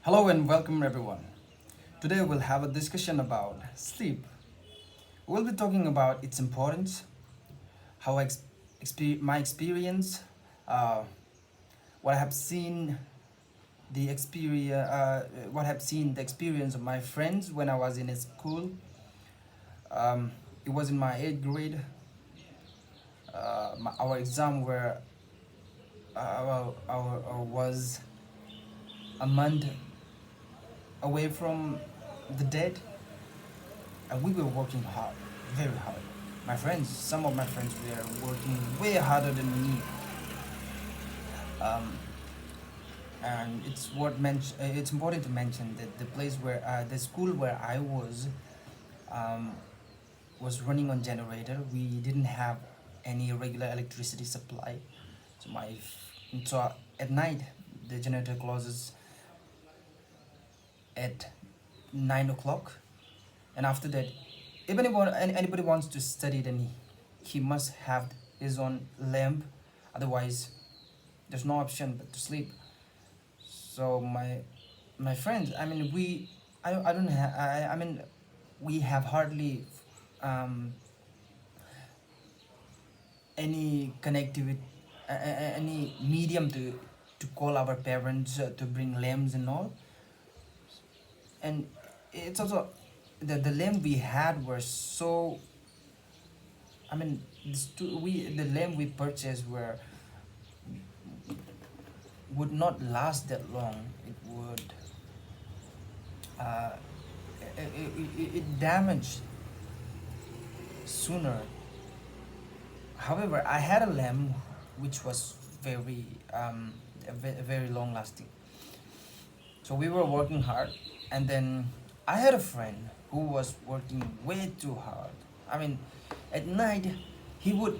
Hello and welcome everyone. Today we'll have a discussion about sleep. We'll be talking about its importance, how my experience, uh, what I have seen, what I have seen the experience of my friends when I was in a school. Um, it was in my eighth grade. Our exam were was a month away from the date, and we were working hard, very hard. Some of my friends were working way harder than me. Um, and it's important to mention that the school where I um, was running on generator. We didn't have any regular electricity supply. So so at night the generator closes at 9 o'clock, and after that, if anybody wants to study, then he must have his own lamp. Otherwise, there's no option but to sleep. So my friends, I mean, I don't have I mean we have hardly um, any connectivity, any medium to call our parents to bring lamps and all. And it's also the lamp we had were so, I mean, the lamp we purchased were would not last that long. It would uh, it damaged sooner. However, I had a lamp which was very long lasting. So we were working hard, and then I had a friend who was working way too hard. I mean, at night he would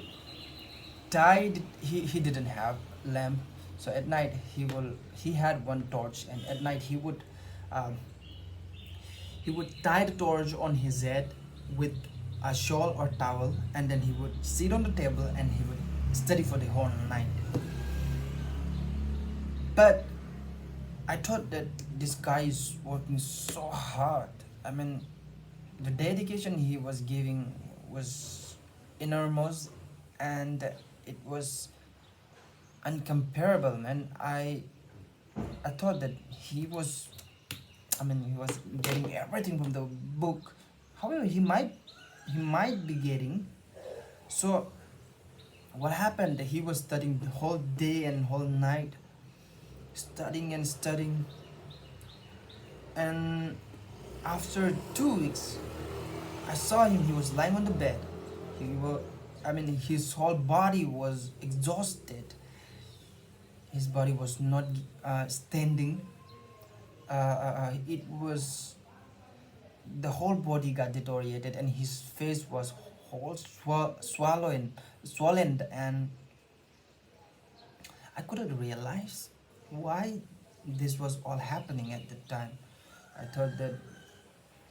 he didn't have lamp, so at night he had one torch, and at night um, he would tie the torch on his head with a shawl or towel, and then he would sit on the table and he would study for the whole night. But I thought that this guy is working so hard. I mean, the dedication he was giving was enormous, and it was uncomparable, man. I thought that he was getting everything from the book. However, he might be getting. So what happened? He was studying the whole day and whole night, studying and studying. And after 2 weeks, I saw him. He was lying on the bed. He was, I mean, his whole body was exhausted. His body was not standing. It was the whole body got deteriorated, and his face was whole swollen, and I couldn't realize why this was all happening at the time. I thought that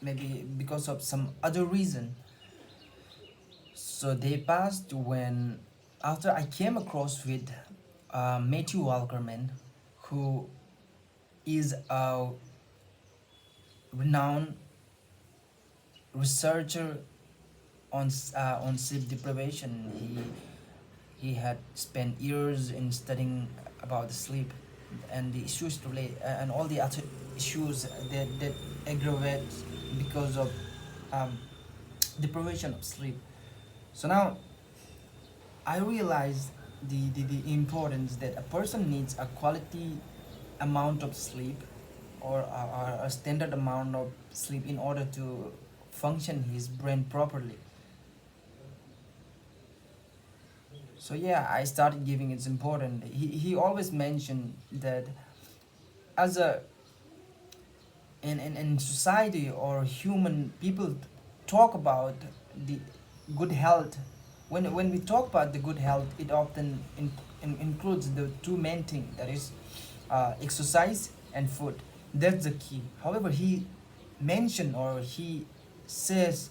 maybe because of some other reason. So they passed when after I came across with Matthew Walkerman, who is a renowned researcher on sleep deprivation. He had spent years in studying about the sleep and the issues relate and all the other issues that aggravate because of um, deprivation of sleep. So now I realized the importance that a person needs a quality amount of sleep, or a standard amount of sleep in order to function his brain properly. So yeah, I started giving it's important. He always mentioned that as a in society or human people talk about the good health. When we talk about the good health, it often includes the two main things, that is exercise and food. That's the key. However, he mentioned, or he says,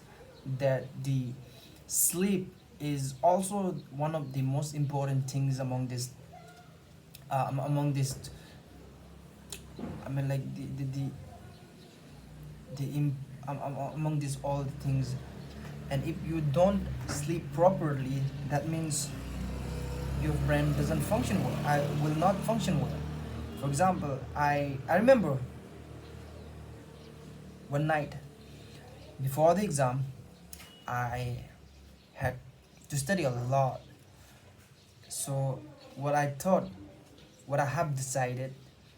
that the sleep is also one of the most important things among this I mean, like among these all the things. And if you don't sleep properly, that means your brain doesn't function well. I will not function well. For example, I remember one night before the exam, I had to study a lot. So what I thought, what I have decided,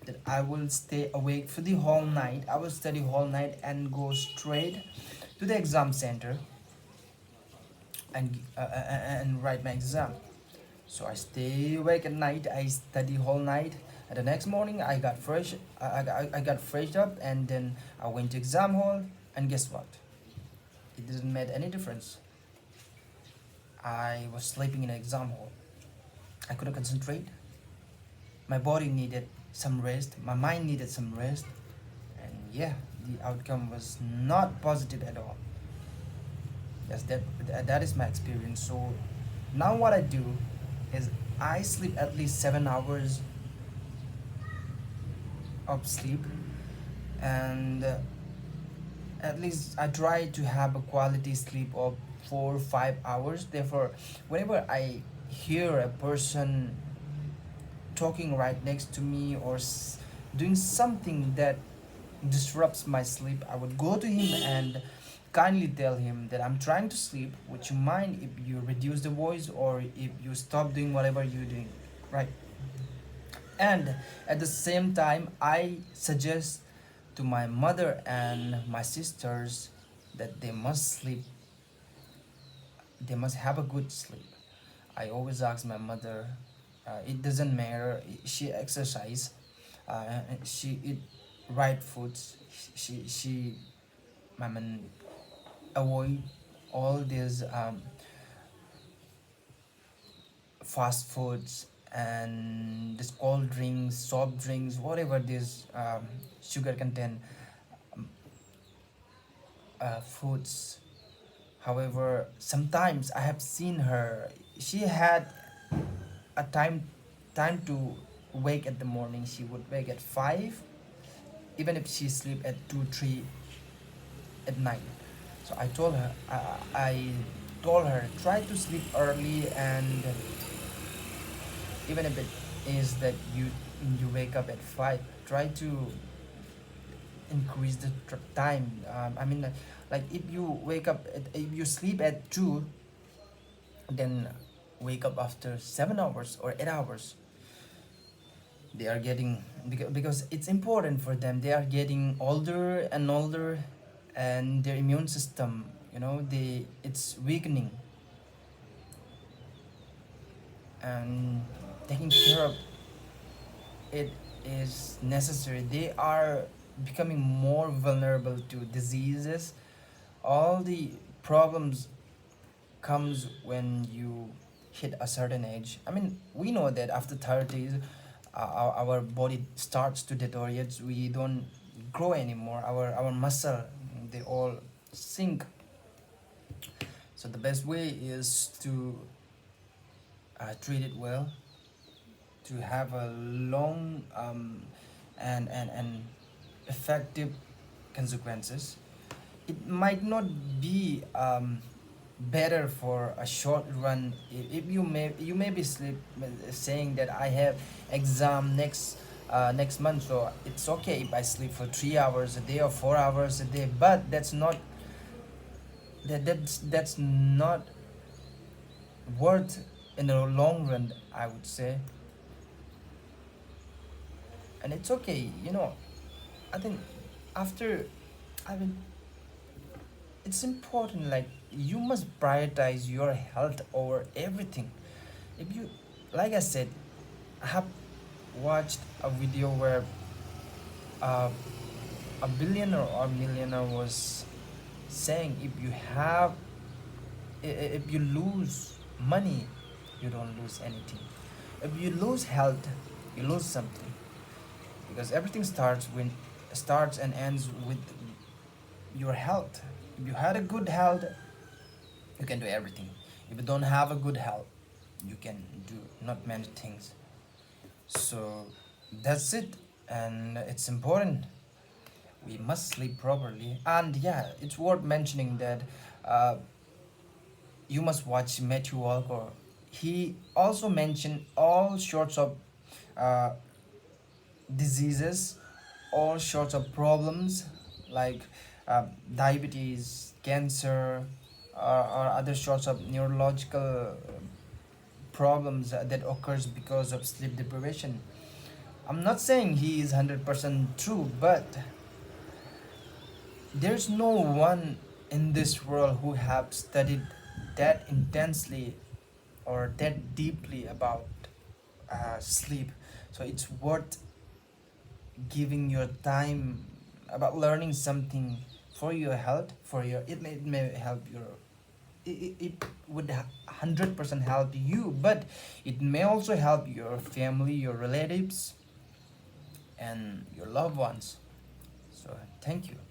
that I will stay awake for the whole night. I will study whole night and go straight to the exam center and write my exam. So I stay awake at night. I study whole night. And the next morning, I got fresh. I got freshed up, and then I went to exam hall. And guess what? It didn't make any difference. I was sleeping in an exam hall. I couldn't concentrate. My body needed some rest. My mind needed some rest. And yeah, the outcome was not positive at all. Yes, that is my experience. So now what I do is I sleep at least 7 hours of sleep, and at least I try to have a quality sleep of 4 or 5 hours. Therefore, whenever I hear a person talking right next to me or doing something that disrupts my sleep, I would go to him and kindly tell him that I'm trying to sleep. Would you mind if you reduce the voice or if you stop doing whatever you're doing? Right. And at the same time, I suggest to my mother and my sisters that they must sleep, they must have a good sleep. I always ask my mother, it doesn't matter, she exercise, she eat right foods, she I mean, avoid all these fast foods and this cold drinks, soft drinks, whatever this sugar content um, foods. However, sometimes I have seen her. She had a time to wake at the morning. She would wake at 5, even if she sleep at 2 3 at night. So I told her, try to sleep early, and even if it is that you wake up at 5, try to increase the time. I mean, like if you wake up if you sleep at 2, then wake up after 7 hours or 8 hours. They are getting, because it's important for them. They are getting older and older, and their immune system, it's weakening, and taking care of it is necessary. They are becoming more vulnerable to diseases. All the problems comes when you hit a certain age. I mean, we know that after 30s, our body starts to deteriorate. We don't grow anymore. Our muscle, they all sink. So the best way is to treat it well, to have a long and effective consequences. It might not be better for a short run. If you may be saying that I have exam next month, so it's okay if I sleep for 3 hours a day or 4 hours a day. But that's not worth in the long run, I would say. And it's okay, I think after, I mean, it's important, like you must prioritize your health over everything. If you, like I said, I have watched a video where uh, a billionaire or millionaire was saying, if you lose money, you don't lose anything. If you lose health, you lose something, because everything starts and ends with your health. If you had a good health, you can do everything. If you don't have a good health, you can do not many things. So that's it. and it's important. We must sleep properly. And yeah, it's worth mentioning that uh, you must watch Matthew Walker. He also mentioned all sorts of uh, diseases, all sorts of problems like diabetes, cancer, or other sorts of neurological problems that occurs because of sleep deprivation. I'm not saying he is 100% true, but there's no one in this world who have studied that intensely or that deeply about sleep. So it's worth giving your time about learning something for your health, for your it may help your it would 100% help you, but it may also help your family, your relatives, and your loved ones. So thank you.